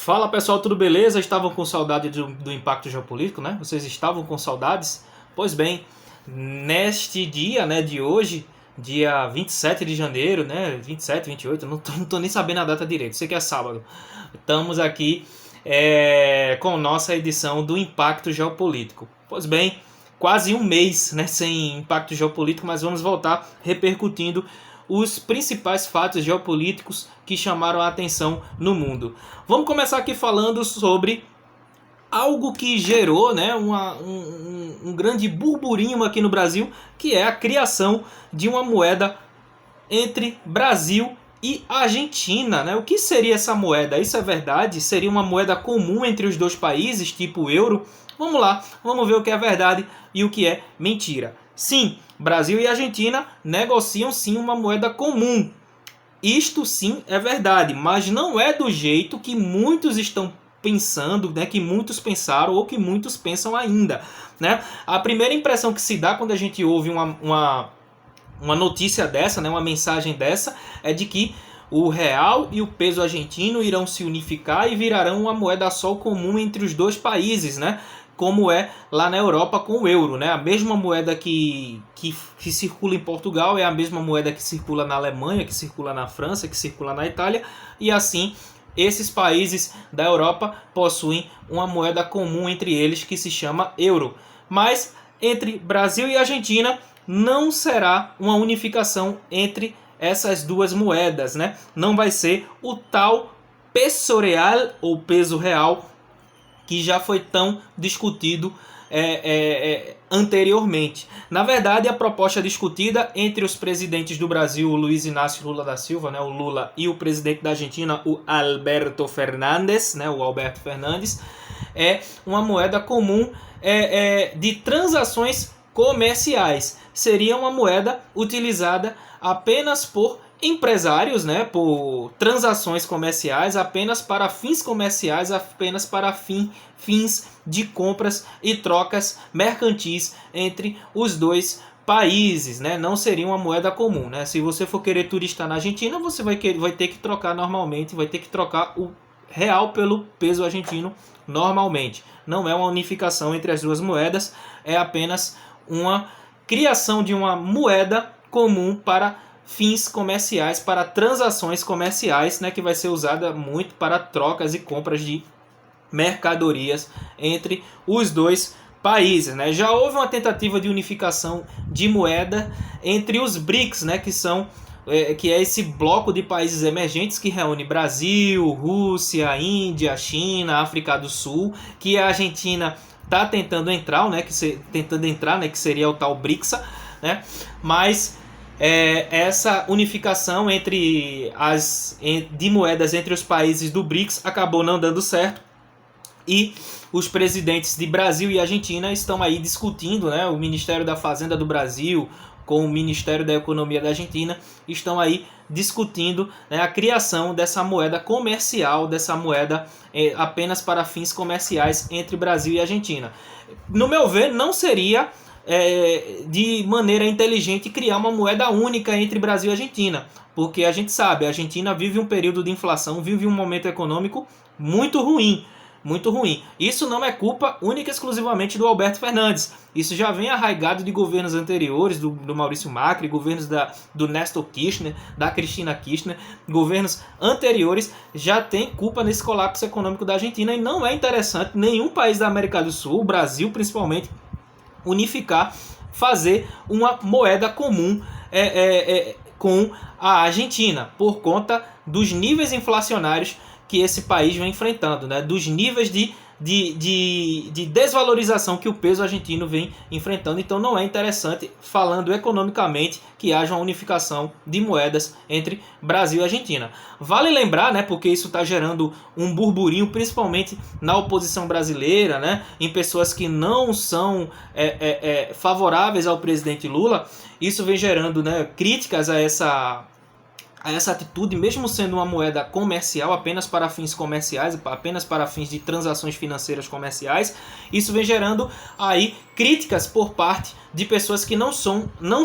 Fala pessoal, tudo beleza? Estavam com saudade do impacto geopolítico, né? Vocês estavam com saudades? Pois bem, neste dia, né, de hoje, dia 27 de janeiro, né? 27, 28, não tô nem sabendo a data direito, sei que é sábado. Estamos aqui com nossa edição do impacto geopolítico. Pois bem, quase um mês, né, sem impacto geopolítico, mas vamos voltar repercutindo os principais fatos geopolíticos que chamaram a atenção no mundo. Vamos começar aqui falando sobre algo que gerou, né, um grande burburinho aqui no Brasil, que é a criação de uma moeda entre Brasil e Argentina, né? O que seria essa moeda? Isso é verdade? Seria uma moeda comum entre os dois países, tipo o euro? Vamos lá, vamos ver o que é verdade e o que é mentira. Sim, Brasil e Argentina negociam sim uma moeda comum. Isto sim é verdade, mas não é do jeito que muitos estão pensando, né, que muitos pensaram ou que muitos pensam ainda, né? A primeira impressão que se dá quando a gente ouve uma notícia dessa, né, uma mensagem dessa, é de que o real e o peso argentino irão se unificar e virarão uma moeda só comum entre os dois países, né? Como é lá na Europa com o euro, né? A mesma moeda que circula em Portugal é a mesma moeda que circula na Alemanha, que circula na França, que circula na Itália, e assim esses países da Europa possuem uma moeda comum entre eles que se chama euro. Mas entre Brasil e Argentina não será uma unificação entre essas duas moedas, né? Não vai ser o tal peso real ou peso real que já foi tão discutido anteriormente. Na verdade, a proposta discutida entre os presidentes do Brasil, o Luiz Inácio Lula da Silva, né, o Lula, e o presidente da Argentina, o Alberto Fernandes, né, o Alberto Fernandes, é uma moeda comum de transações comerciais. Seria uma moeda utilizada apenas por empresários, né, por transações comerciais, apenas para fins comerciais, apenas para fins de compras e trocas mercantis entre os dois países, né? Não seria uma moeda comum, né? Se você for querer turistar na Argentina, você vai ter que trocar normalmente, vai ter que trocar o real pelo peso argentino normalmente. Não é uma unificação entre as duas moedas, é apenas uma criação de uma moeda comum para fins comerciais, para transações comerciais, né, que vai ser usada muito para trocas e compras de mercadorias entre os dois países, né? Já houve uma tentativa de unificação de moeda entre os BRICS, né, que é esse bloco de países emergentes que reúne Brasil, Rússia, Índia, China, África do Sul, que a Argentina está tentando entrar, né, que seria o tal BRICS, né? Mas essa unificação de moedas entre os países do BRICS acabou não dando certo e os presidentes de Brasil e Argentina estão aí discutindo, né, o Ministério da Fazenda do Brasil com o Ministério da Economia da Argentina estão aí discutindo, né, a criação dessa moeda comercial, dessa moeda apenas para fins comerciais entre Brasil e Argentina. No meu ver, não seria de maneira inteligente criar uma moeda única entre Brasil e Argentina, porque a gente sabe, a Argentina vive um período de inflação, vive um momento econômico muito ruim. Muito ruim. Isso não é culpa única e exclusivamente do Alberto Fernandes. Isso já vem arraigado de governos anteriores, do Maurício Macri, governos do Néstor Kirchner, da Cristina Kirchner. Governos anteriores já têm culpa nesse colapso econômico da Argentina e não é interessante nenhum país da América do Sul, o Brasil principalmente, unificar, fazer uma moeda comum com a Argentina, por conta dos níveis inflacionários que esse país vem enfrentando, né? Dos níveis de desvalorização que o peso argentino vem enfrentando. Então não é interessante, falando economicamente, que haja uma unificação de moedas entre Brasil e Argentina. Vale lembrar, né, porque isso está gerando um burburinho, principalmente na oposição brasileira, né, em pessoas que não são favoráveis ao presidente Lula. Isso vem gerando, né, críticas a essa atitude, mesmo sendo uma moeda comercial, apenas para fins comerciais, apenas para fins de transações financeiras comerciais. Isso vem gerando aí críticas por parte de pessoas que não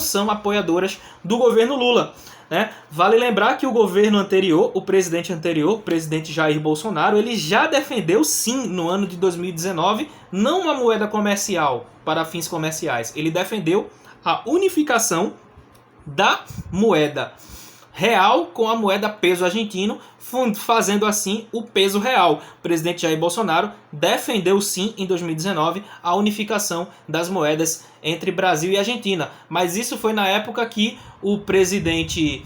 são apoiadoras do governo Lula. né? Vale lembrar que o governo anterior, o presidente Jair Bolsonaro, ele já defendeu sim no ano de 2019 não uma moeda comercial para fins comerciais, ele defendeu a unificação da moeda real com a moeda peso argentino, fazendo assim o peso real. O presidente Jair Bolsonaro defendeu sim em 2019 a unificação das moedas entre Brasil e Argentina, mas isso foi na época que o presidente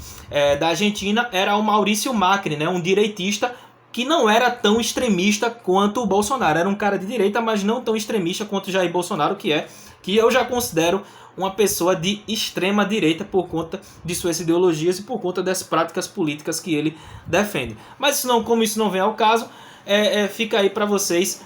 da Argentina era o Maurício Macri, né, um direitista que não era tão extremista quanto o Bolsonaro. Era um cara de direita, mas não tão extremista quanto o Jair Bolsonaro, que eu já considero uma pessoa de extrema direita por conta de suas ideologias e por conta das práticas políticas que ele defende. Mas como isso não vem ao caso, fica aí para vocês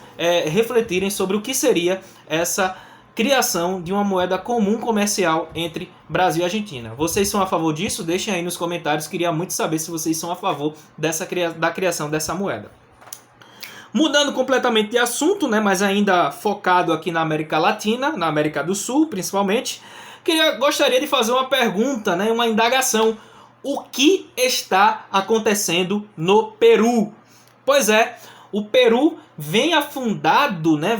refletirem sobre o que seria essa criação de uma moeda comum comercial entre Brasil e Argentina. Vocês são a favor disso? Deixem aí nos comentários, queria muito saber se vocês são a favor da criação dessa moeda. Mudando completamente de assunto, né, mas ainda focado aqui na América Latina, na América do Sul principalmente, gostaria de fazer uma pergunta, né, uma indagação. O que está acontecendo no Peru? Pois é, o Peru vem afundado, né?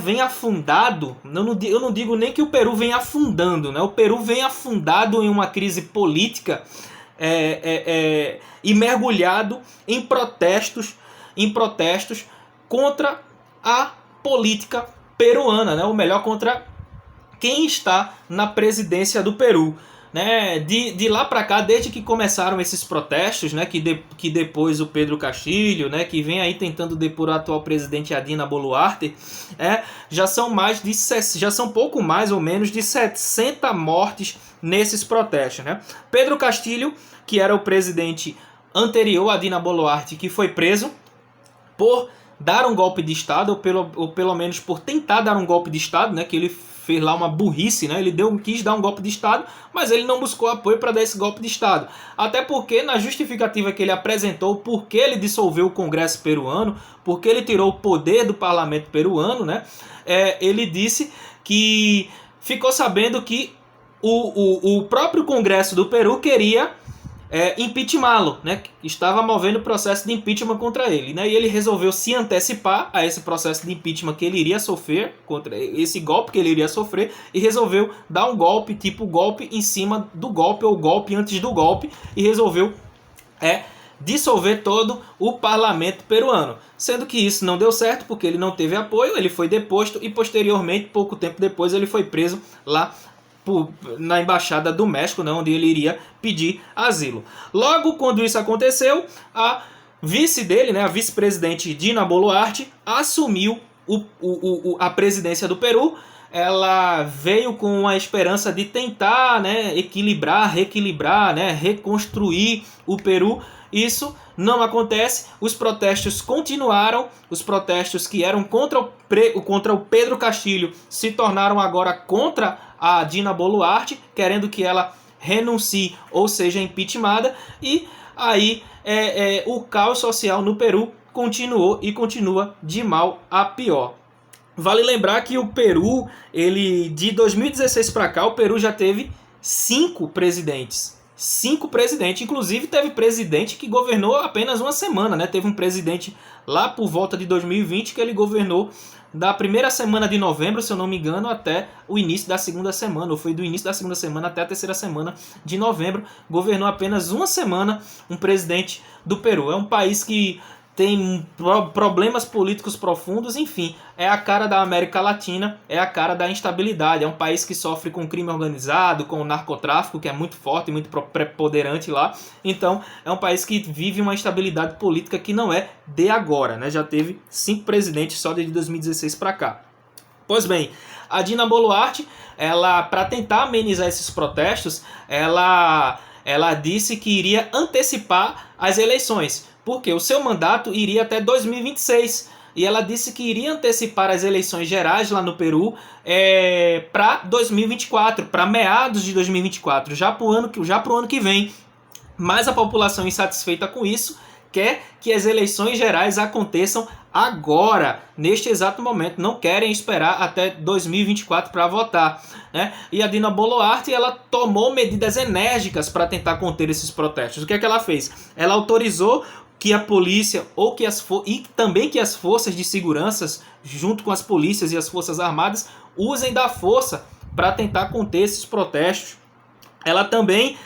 Eu não digo nem que o Peru vem afundando, né? O Peru vem afundado em uma crise política e mergulhado em protestos contra a política peruana, né? Ou melhor, contra quem está na presidência do Peru. Né, de lá para cá, desde que começaram esses protestos, né, que depois o Pedro Castilho, né, que vem aí tentando depor a atual presidente Dina Boluarte, já são pouco mais ou menos de 60 mortes nesses protestos. Né? Pedro Castilho, que era o presidente anterior a Dina Boluarte, que foi preso por dar um golpe de Estado, ou pelo menos por tentar dar um golpe de Estado, né, que ele fez lá uma burrice, né? Ele quis dar um golpe de Estado, mas ele não buscou apoio para dar esse golpe de Estado. Até porque na justificativa que ele apresentou, porque ele dissolveu o Congresso peruano, porque ele tirou o poder do parlamento peruano, né? Ele disse que ficou sabendo que o próprio Congresso do Peru queria impeachmá-lo, né? Estava movendo o processo de impeachment contra ele, né? E ele resolveu se antecipar a esse processo de impeachment que ele iria sofrer, contra esse golpe que ele iria sofrer, e resolveu dar um golpe, tipo golpe em cima do golpe, ou golpe antes do golpe, e resolveu dissolver todo o parlamento peruano. Sendo que isso não deu certo, porque ele não teve apoio, ele foi deposto, e posteriormente, pouco tempo depois, ele foi preso lá na Embaixada do México, né, onde ele iria pedir asilo. Logo, quando isso aconteceu, a vice dele, né, a vice-presidente Dina Boluarte, assumiu a presidência do Peru. Ela veio com a esperança de tentar, né, reequilibrar, né, reconstruir o Peru. Isso não acontece, os protestos continuaram, os protestos que eram contra o Pedro Castilho se tornaram agora contra a Dina Boluarte, querendo que ela renuncie ou seja impeachmentada, e aí o caos social no Peru continuou e continua de mal a pior. Vale lembrar que o Peru, de 2016 para cá, o Peru já teve 5 presidentes. 5 presidentes, inclusive teve presidente que governou apenas uma semana, né? Teve um presidente lá por volta de 2020 que ele governou da primeira semana de novembro, se eu não me engano, até o início da segunda semana, ou foi do início da segunda semana até a terceira semana de novembro, governou apenas uma semana um presidente do Peru. É um país que tem problemas políticos profundos, enfim, é a cara da América Latina, é a cara da instabilidade, é um país que sofre com crime organizado, com o narcotráfico, que é muito forte, muito preponderante lá, então é um país que vive uma instabilidade política que não é de agora, né? Já teve 5 presidentes só desde 2016 para cá. Pois bem, a Dina Boluarte, para tentar amenizar esses protestos, ela disse que iria antecipar as eleições, porque o seu mandato iria até 2026. E ela disse que iria antecipar as eleições gerais lá no Peru para 2024, para meados de 2024, já para o ano que vem. Mas a população insatisfeita com isso quer que as eleições gerais aconteçam agora, neste exato momento. Não querem esperar até 2024 para votar, né? E a Dina Boluarte, ela tomou medidas enérgicas para tentar conter esses protestos. O que é que ela fez? Ela autorizou que a polícia e também que as forças de segurança, junto com as polícias e as forças armadas, usem da força para tentar conter esses protestos. Ela também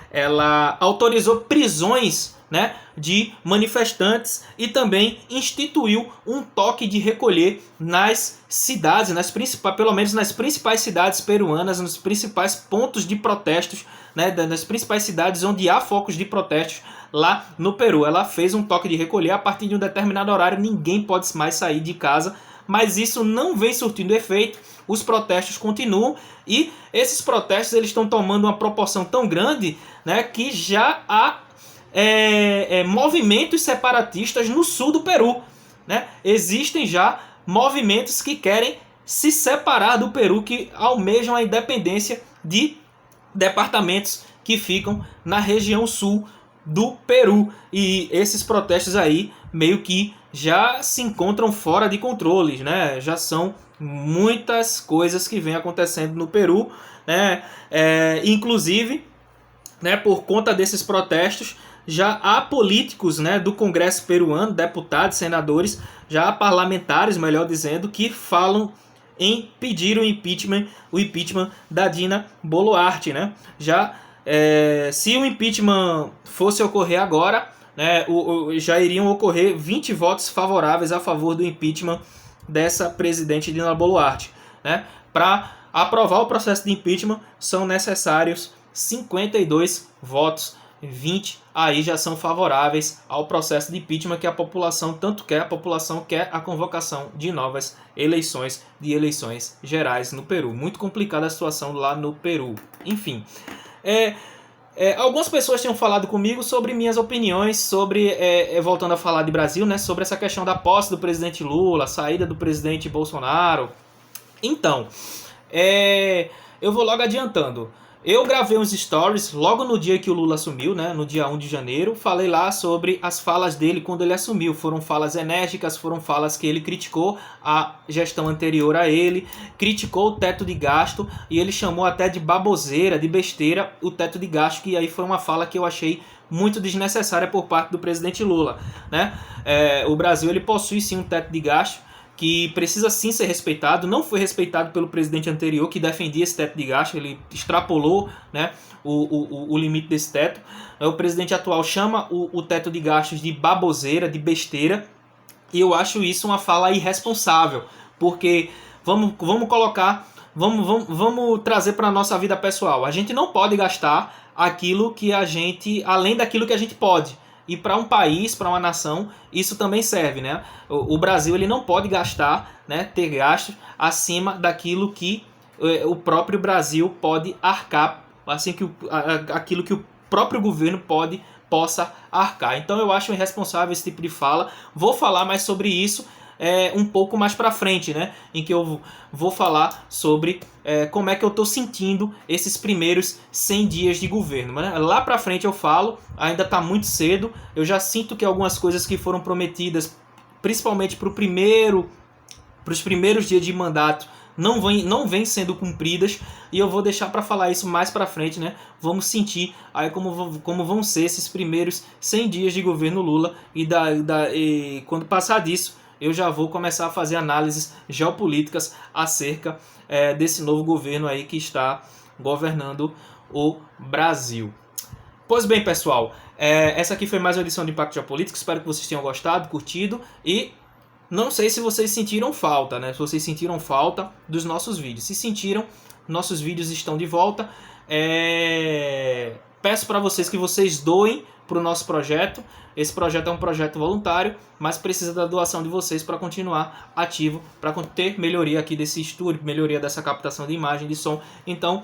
ela autorizou prisões, né, de manifestantes e também instituiu um toque de recolher nas cidades, pelo menos nas principais cidades peruanas, nos principais pontos de protestos, né, nas principais cidades onde há focos de protestos lá no Peru. Ela fez um toque de recolher. A partir de um determinado horário ninguém pode mais sair de casa, mas isso não vem surtindo efeito. Os protestos continuam e esses protestos eles estão tomando uma proporção tão grande, né, que já há movimentos separatistas no sul do Peru, né? Existem já movimentos que querem se separar do Peru, que almejam a independência de departamentos que ficam na região sul do Peru. E esses protestos aí meio que já se encontram fora de controles, né? Já são muitas coisas que vêm acontecendo no Peru, né? Inclusive, né, por conta desses protestos, já há políticos, né, do Congresso peruano, deputados, senadores, já há parlamentares, melhor dizendo, que falam em pedir o impeachment da Dina Boluarte, né? Se o impeachment fosse ocorrer agora, né, já iriam ocorrer 20 votos favoráveis a favor do impeachment dessa presidente Dina Boluarte, né? Para aprovar o processo de impeachment são necessários 52 votos, 20 aí já são favoráveis ao processo de impeachment que a população tanto quer. A população quer a convocação de novas eleições gerais no Peru. Muito complicada a situação lá no Peru. Enfim, algumas pessoas tinham falado comigo sobre minhas opiniões sobre, voltando a falar de Brasil, né, sobre essa questão da posse do presidente Lula, a saída do presidente Bolsonaro. Então, eu vou logo adiantando. Eu gravei uns stories logo no dia que o Lula assumiu, né, no dia 1 de janeiro. Falei lá sobre as falas dele quando ele assumiu. Foram falas enérgicas, foram falas que ele criticou a gestão anterior a ele, criticou o teto de gasto e ele chamou até de baboseira, de besteira, o teto de gasto, que aí foi uma fala que eu achei muito desnecessária por parte do presidente Lula, né? O Brasil ele possui sim um teto de gasto que precisa sim ser respeitado. Não foi respeitado pelo presidente anterior, que defendia esse teto de gasto. Ele extrapolou, né, o limite desse teto. O presidente atual chama o teto de gastos de baboseira, de besteira, e eu acho isso uma fala irresponsável, porque vamos trazer para a nossa vida pessoal. A gente não pode gastar aquilo que além daquilo que a gente pode. E para um país, para uma nação, isso também serve, né? O Brasil ele não pode gastar, né, ter gastos acima daquilo que o próprio Brasil pode arcar, assim que aquilo que o próprio governo possa arcar. Então eu acho irresponsável esse tipo de fala. Vou falar mais sobre isso um pouco mais pra frente, né? Em que eu vou falar sobre como é que eu tô sentindo esses primeiros 100 dias de governo. Mas lá pra frente eu falo, ainda tá muito cedo. Eu já sinto que algumas coisas que foram prometidas, principalmente pros primeiros dias de mandato, não vêm sendo cumpridas, e eu vou deixar para falar isso mais para frente, né? Vamos sentir aí como vão ser esses primeiros 100 dias de governo Lula, e quando passar disso, eu já vou começar a fazer análises geopolíticas acerca desse novo governo aí que está governando o Brasil. Pois bem, pessoal, essa aqui foi mais uma edição do Impacto Geopolítico. Espero que vocês tenham gostado, curtido, e não sei se vocês sentiram falta, né? Se vocês sentiram falta dos nossos vídeos. Se sentiram, nossos vídeos estão de volta. Peço para vocês que vocês doem para o nosso projeto. Esse projeto é um projeto voluntário, mas precisa da doação de vocês para continuar ativo, para ter melhoria aqui desse estúdio, melhoria dessa captação de imagem, de som. Então,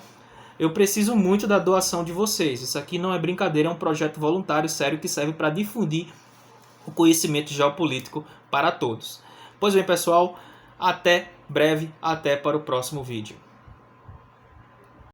eu preciso muito da doação de vocês. Isso aqui não é brincadeira, é um projeto voluntário sério que serve para difundir o conhecimento geopolítico para todos. Pois bem, pessoal, até breve, até para o próximo vídeo.